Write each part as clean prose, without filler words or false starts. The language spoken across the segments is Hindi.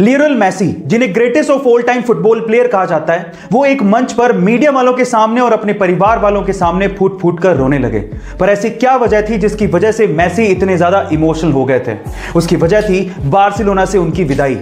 लियोनेल मेसी, जिन्हें greatest of all time football player कहा जाता है, वो एक मंच पर मीडिया वालों के सामने और अपने परिवार वालों के सामने फूट फूट कर रोने लगे। पर ऐसी क्या वजह थी जिसकी वजह से मेसी इतने ज्यादा इमोशनल हो गए थे? उसकी वजह थी बार्सिलोना से उनकी विदाई।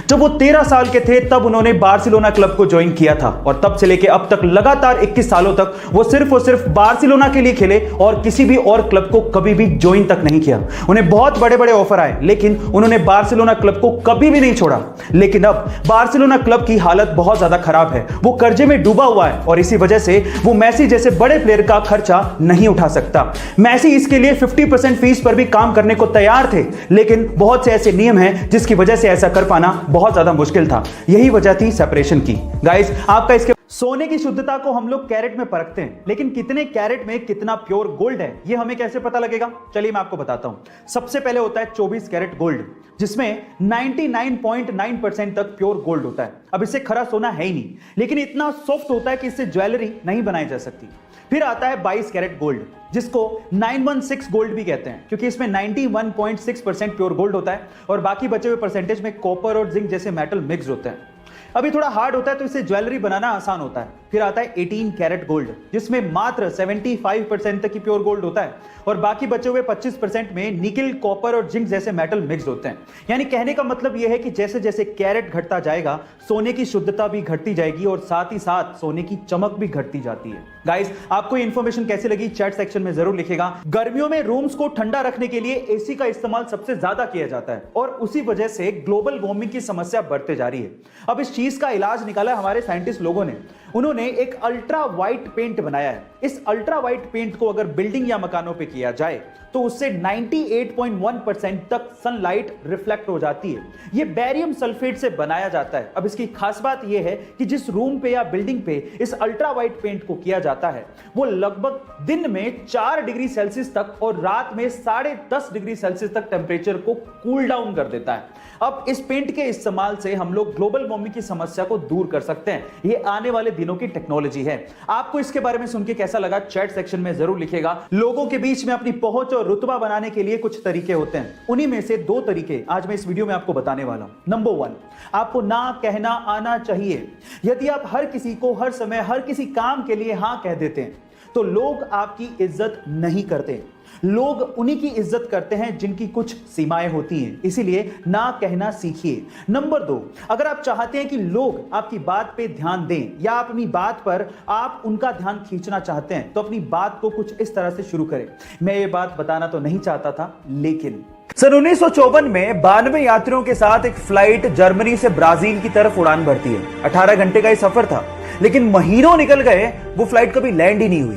जब वो 13 साल के थे तब उन्होंने बार्सिलोना क्लब को ज्वाइन किया था और तब से लेकर अब तक लगातार 21 सालों तक वो सिर्फ और सिर्फ बार्सिलोना के लिए खेले और किसी भी और क्लब को कभी भी ज्वाइन तक नहीं किया। उन्हें बहुत बड़े बड़े ऑफर आए लेकिन उन्होंने बार्सिलोना क्लब को कभी भी नहीं छोड़ा। लेकिन अब बार्सिलोना क्लब की हालत बहुत ज्यादा खराब है, वो कर्जे में डूबा हुआ है और इसी वजह से वो मेसी जैसे बड़े प्लेयर का खर्चा नहीं उठा सकता। मेसी इसके लिए 50% फीस पर भी काम करने को तैयार थे, लेकिन बहुत से ऐसे नियम हैं जिसकी वजह से ऐसा कर पाना बहुत ज्यादा मुश्किल था। यही वजह थी सेपरेशन की। गाइस, आपका इसके सोने की शुद्धता को हम लोग कैरेट में परखते हैं, लेकिन कितने कैरेट में कितना प्योर गोल्ड है ये हमें कैसे पता लगेगा? चलिए मैं आपको बताता हूं। सबसे पहले होता है 24 कैरेट गोल्ड, जिसमें 99.9% तक प्योर गोल्ड होता है। अब इससे खरा सोना है ही नहीं, लेकिन इतना सॉफ्ट होता है कि इससे ज्वेलरी नहीं बनाई जा सकती। फिर आता है 22 कैरेट गोल्ड, जिसको 916 गोल्ड भी कहते हैं, क्योंकि इसमें 91.6% प्योर गोल्ड होता है और बाकी बचे हुए परसेंटेज में कॉपर और जिंक जैसे मेटल मिक्स होते हैं। अभी थोड़ा हार्ड होता है तो इसे ज्वेलरी बनाना आसान होता है। फिर आता है 18 कैरेट गोल्ड, जिसमें मात्र 75% तक की प्योर गोल्ड होता है और बाकी बचे हुए 25% में निकल, कॉपर और जिंक जैसे मेटल मिक्स होते हैं। यानी कहने का मतलब यह है कि जैसे जैसे कैरेट घटता जाएगा सोने की शुद्धता भी घटती जाएगी और साथ ही साथ सोने की चमक भी घटती जाती है। गाइस, आपको ये इंफॉर्मेशन कैसी लगी चैट सेक्शन में जरूर लिखेगा। गर्मियों में रूम्स को ठंडा रखने के लिए एसी का इस्तेमाल सबसे ज्यादा किया जाता है और उसी वजह से ग्लोबल वार्मिंग की समस्या बढ़ते जा रही है। अब इस चीज का इलाज निकाला हमारे साइंटिस्ट लोगों ने। उन्होंने एक अल्ट्रा वाइट पेंट बनाया है। इस अल्ट्रा वाइट पेंट को अगर बिल्डिंग या मकानों पे किया जाए तो उससे 98.1% तक सनलाइट रिफ्लेक्ट हो जाती है। यह बेरियम सल्फेट से बनाया जाता है। अब इसकी खास बात यह है कि जिस रूम पे या बिल्डिंग पे इस अल्ट्रा वाइट पेंट को किया जाता है वो लगभग दिन में 4 डिग्री सेल्सियस तक और रात में 10.5 डिग्री सेल्सियस तक टेम्परेचर को कूल डाउन कर देता है। अब इस पेंट के इस्तेमाल से हम लोग ग्लोबल वार्मिंग की समस्या को दूर कर सकते हैं। ये आने वाले दिनों की टेक्नोलॉजी है। आपको इसके बारे में सुन के कैसा लगा चैट सेक्शन में जरूर लिखेगा। लोगों के बीच में अपनी पहुंच और रुतबा बनाने के लिए कुछ तरीके होते हैं, उन्हीं में से 2 तरीके आज मैं इस वीडियो में आपको बताने वाला हूं। नंबर 1, आपको ना कहना आना चाहिए। यदि आप हर किसी को हर समय हर किसी काम के लिए हां कह देते हैं तो लोग आपकी इज्जत नहीं करते। लोग उन्हीं की इज्जत करते हैं जिनकी कुछ सीमाएं होती हैं, इसीलिए ना कहना सीखिए। नंबर 2, अगर आप चाहते हैं कि लोग आपकी बात पे ध्यान दें या आप अपनी बात पर आप उनका ध्यान खींचना चाहते हैं तो अपनी बात को कुछ इस तरह से शुरू करें। मैं ये बात बताना तो नहीं चाहता था, लेकिन सन 1954 में 92 यात्रियों के साथ एक फ्लाइट जर्मनी से ब्राजील की तरफ उड़ान भरती है। 18 घंटे का ये सफर था, लेकिन महीनों निकल गए, वो फ्लाइट कभी लैंड ही नहीं हुई।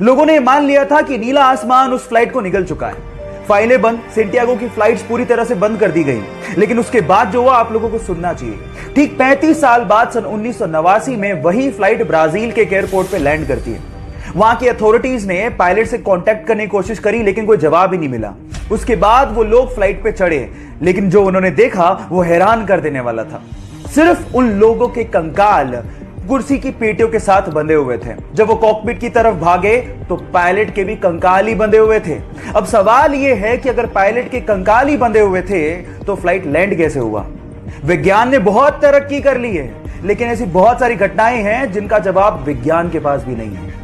लोगों ने मान लिया था कि नीला आसमान उस फ्लाइट को निगल चुका है। फाइलें बंद, सेंटियागो की फ्लाइट्स पूरी तरह से बंद कर दी गई। लेकिन उसके बाद जो हुआ आप लोगों को सुनना चाहिए। ठीक 35 साल बाद सन 1989 में वही फ्लाइट ब्राजील के एयरपोर्ट पे लैंड करती है। वहां की अथॉरिटीज ने पायलट से कांटेक्ट करने की कोशिश करी, लेकिन कोई जवाब ही नहीं मिला। उसके बाद वो लोग फ्लाइट पे चढ़े, लेकिन जो उन्होंने देखा वो हैरान कर देने वाला था। सिर्फ उन लोगों के कंकाल कुर्सी की पेटियों के साथ बंधे हुए थे। जब वो कॉकपिट की तरफ भागे तो पायलट के भी कंकाल ही बंधे हुए थे। अब सवाल यह है कि अगर पायलट के कंकाल ही बंधे हुए थे तो फ्लाइट लैंड कैसे हुआ? विज्ञान ने बहुत तरक्की कर ली है, लेकिन ऐसी बहुत सारी घटनाएं हैं जिनका जवाब विज्ञान के पास भी नहीं है।